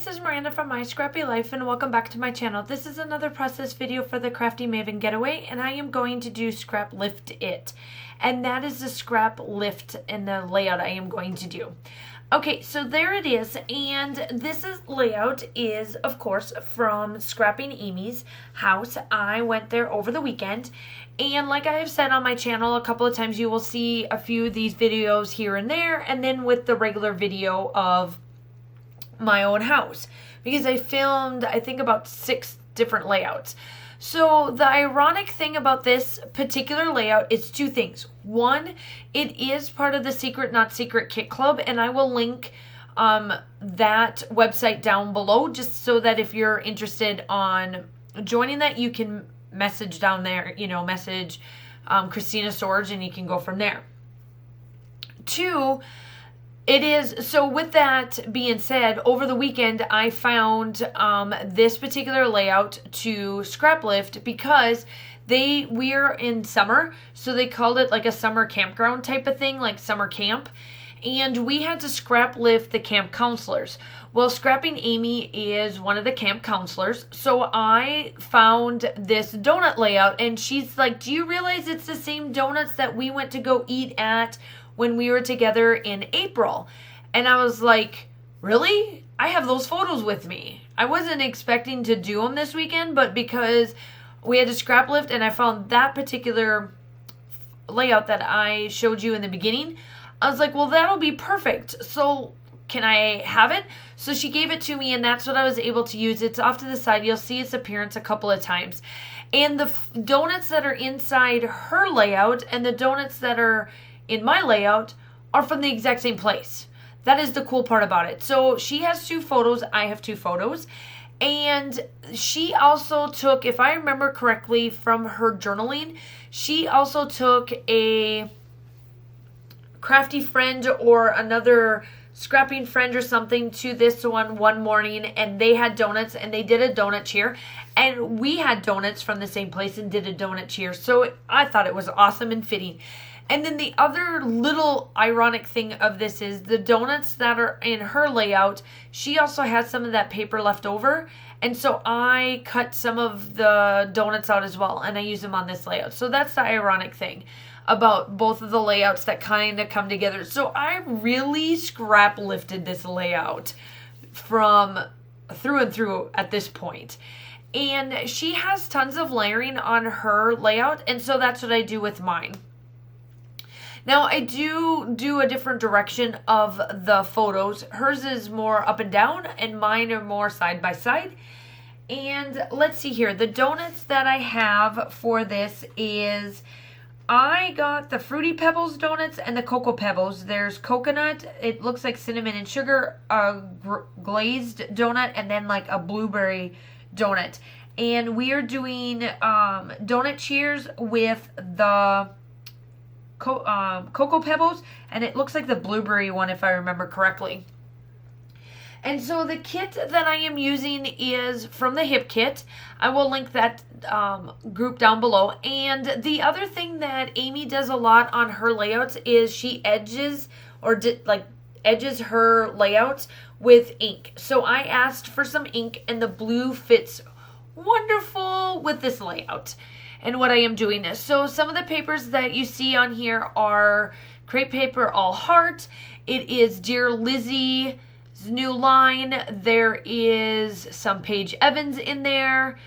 this is Miranda from My Scrappy Life and welcome back to my channel. This is another process video for the Crafty Maven Getaway and I am going to do Scrap Lift It. And that is the scrap lift and the layout I am going to do. Okay, so there it is, and this layout is, of course, from Scrapping Amy's house. I went there over the weekend, and like I have said on my channel a couple of times, you will see a few of these videos here and there, and then with the regular video of my own house, because I filmed, I think, about 6 different layouts. So the ironic thing about this particular layout is 2 things. One, it is part of the Secret Not Secret Kit Club, and I will link that website down below just so that if you're interested on joining that, you can message down there, message Christina Storage and you can go from there. 2, it is, so with that being said, over the weekend I found this particular layout to scrap lift because we're in summer, so they called it like a summer campground type of thing, like summer camp, and we had to scrap lift the camp counselors. Well, Scrapping Amy is one of the camp counselors, so I found this donut layout, and she's like, do you realize it's the same donuts that we went to go eat at when we were together in April? And I was like, really? I have those photos with me. I wasn't expecting to do them this weekend, but because we had to scrap lift and I found that particular layout that I showed you in the beginning, I was like, well, that'll be perfect. So can I have it? So she gave it to me, and that's what I was able to use. It's off to the side. You'll see its appearance a couple of times. And the donuts that are inside her layout and the donuts that are in my layout are from the exact same place. That is the cool part about it. So she has 2 photos. I have 2 photos. And she also took, if I remember correctly from her journaling, she also took a crafty friend or another scrapping friend or something to this one morning, and they had donuts and they did a donut cheer, and we had donuts from the same place and did a donut cheer. So I thought it was awesome and fitting. And then the other little ironic thing of this is the donuts that are in her layout, she also has some of that paper left over. And so I cut some of the donuts out as well, and I use them on this layout. So that's the ironic thing about both of the layouts that kind of come together. So I really scrap lifted this layout from through and through at this point. And she has tons of layering on her layout, and so that's what I do with mine. Now, I do a different direction of the photos. Hers is more up and down, and mine are more side by side. And let's see here. The donuts that I have for this is, I got the Fruity Pebbles donuts and the Cocoa Pebbles. There's coconut, it looks like cinnamon and sugar, a glazed donut, and then like a blueberry donut. And we are doing donut cheers with the Cocoa Pebbles, and it looks like the blueberry one if I remember correctly. And so the kit that I am using is from the Hip Kit. I will link that group down below. And the other thing that Amy does a lot on her layouts is she edges her layouts with ink. So I asked for some ink, and the blue fits wonderful with this layout and what I am doing is. So some of the papers that you see on here are crepe paper all heart. It is Dear Lizzie's new line. There is some Paige Evans in there.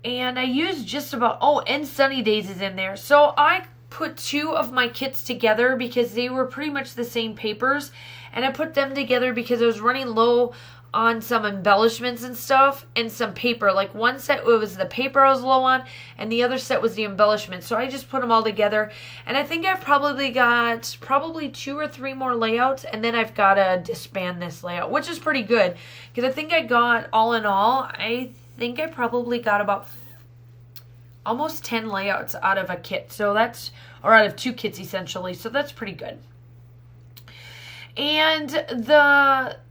And I used just about, and Sunny Days is in there. So I put 2 of my kits together because they were pretty much the same papers. And I put them together because I was running low on some embellishments and stuff and some paper. Like one set, it was the paper I was low on, and the other set was the embellishment. So I just put them all together, and I think I've probably got 2 or 3 more layouts, and then I've got to disband this layout, which is pretty good because I think I got, all in all, I think I probably got about almost 10 layouts out of a kit. So that's, or out of 2 kits essentially. So that's pretty good. And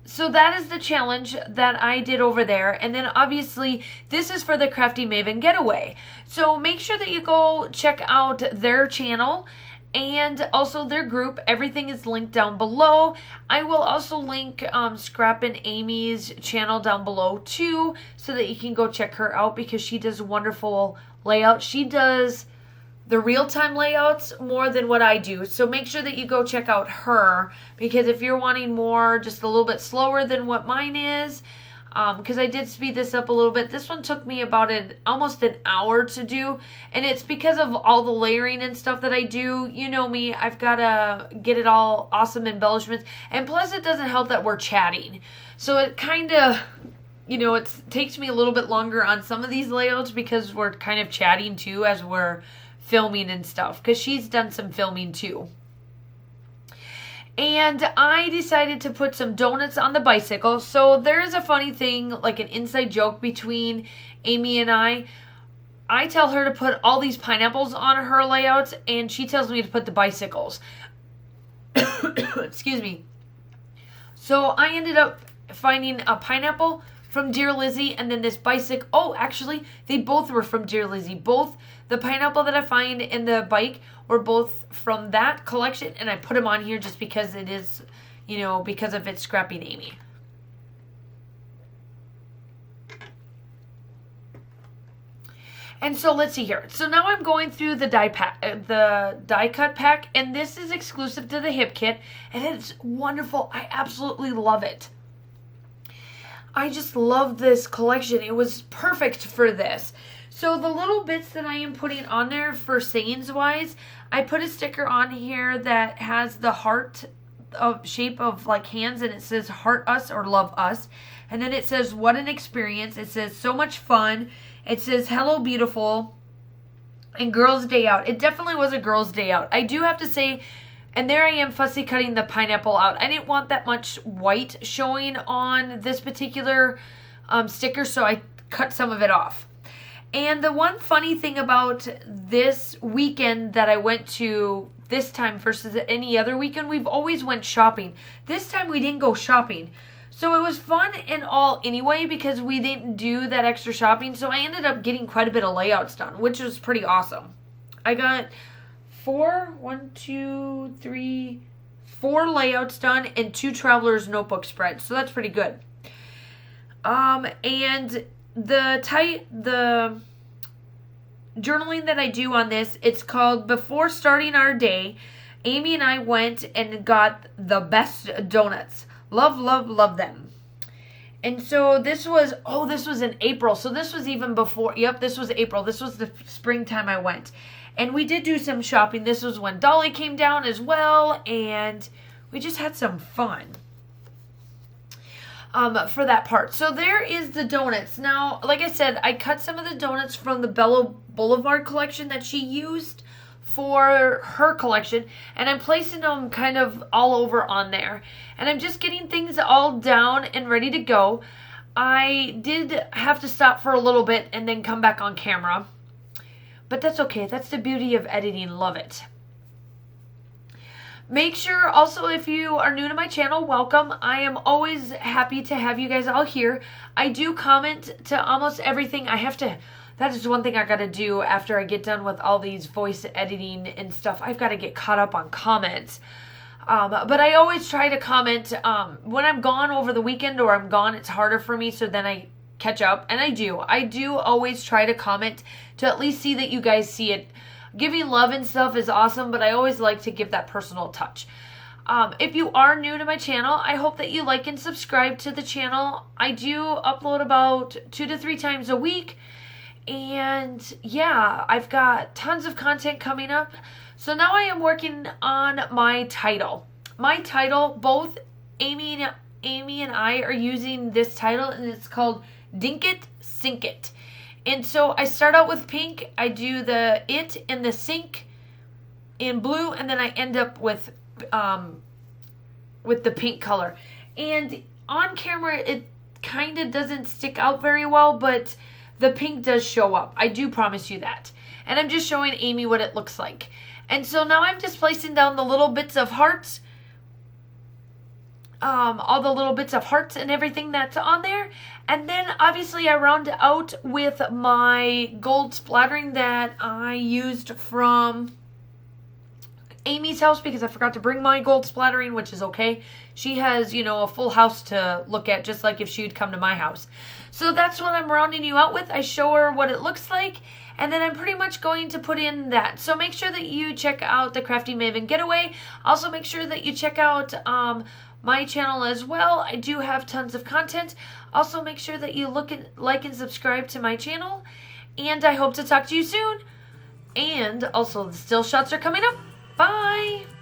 so that is the challenge that I did over there. And then obviously this is for the Crafty Maven Getaway. So make sure that you go check out their channel and also their group. Everything is linked down below. I will also link Scrap and Amy's channel down below too, so that you can go check her out because she does wonderful layouts. She does the real-time layouts more than what I do. So make sure that you go check out her, because if you're wanting more, just a little bit slower than what mine is, because I did speed this up a little bit. This one took me about almost an hour to do, and it's because of all the layering and stuff that I do. You know me, I've got to get it all awesome embellishments, and plus it doesn't help that we're chatting. So it kind of, you know, it takes me a little bit longer on some of these layouts because we're kind of chatting too as we're filming and stuff, because she's done some filming too. And I decided to put some donuts on the bicycle. So there is a funny thing, like an inside joke between Amy and I. I tell her to put all these pineapples on her layouts, and she tells me to put the bicycles. Excuse me. So I ended up finding a pineapple from Dear Lizzie, and then this bicycle. Oh, actually, they both were from Dear Lizzie. Both the pineapple that I find in the bike were both from that collection, and I put them on here just because it is, you know, because of it's Scrappy and Amy. And so let's see here. So now I'm going through the die cut pack, and this is exclusive to the hip kit, and it's wonderful. I absolutely love it. I just love this collection. It was perfect for this. So the little bits that I am putting on there for sayings wise, I put a sticker on here that has the heart of shape of like hands, and it says heart us or love us. And then it says what an experience. It says so much fun. It says hello beautiful and girls day out. It definitely was a girls day out. I do have to say, and there I am fussy cutting the pineapple out. I didn't want that much white showing on this particular sticker, so I cut some of it off. And the one funny thing about this weekend that I went to this time versus any other weekend, we've always went shopping. This time we didn't go shopping. So it was fun and all anyway because we didn't do that extra shopping. So I ended up getting quite a bit of layouts done, which was pretty awesome. I got 4 layouts done and 2 Traveler's Notebook spreads. So that's pretty good. And the journaling that I do on this, it's called Before Starting Our Day. Amy and I went and got the best donuts. Love, love, love them. And so this was in April. So this was even before, yep, this was April. This was the springtime I went. And we did do some shopping. This was when Dolly came down as well. And we just had some fun. For that part. So there is the donuts. Now, like I said, I cut some of the donuts from the Bella Boulevard collection that she used for her collection, and I'm placing them kind of all over on there. And I'm just getting things all down and ready to go. I did have to stop for a little bit and then come back on camera. But that's okay. That's the beauty of editing. Love it. Make sure also, if you are new to my channel, welcome. I am always happy to have you guys all here. I do comment to almost everything. That is one thing I got to do after I get done with all these voice editing and stuff. I've got to get caught up on comments. But I always try to comment. When I'm gone over the weekend or I'm gone, it's harder for me. So then I catch up. And I do. I do always try to comment to at least see that you guys see it. Giving love and stuff is awesome, but I always like to give that personal touch. If you are new to my channel, I hope that you like and subscribe to the channel. I do upload about 2 to 3 times a week. And yeah, I've got tons of content coming up. So now I am working on my title. My title, both Amy and I are using this title, and it's called Dink It, Sink It. And so I start out with pink, I do the it and the sink in blue, and then I end up with the pink color. And on camera, it kind of doesn't stick out very well, but the pink does show up. I do promise you that. And I'm just showing Amy what it looks like. And so now I'm just placing down the little bits of hearts, all the little bits of hearts and everything that's on there. And then obviously I round out with my gold splattering that I used from Amy's house because I forgot to bring my gold splattering, which is okay. She has, you know, a full house to look at, just like if she'd come to my house. So that's what I'm rounding you out with. I show her what it looks like, and then I'm pretty much going to put in that. So make sure that you check out the Crafty Maven Getaway. Also make sure that you check out my channel as well. I do have tons of content. Also make sure that you like and subscribe to my channel. And I hope to talk to you soon. And also the still shots are coming up. Bye!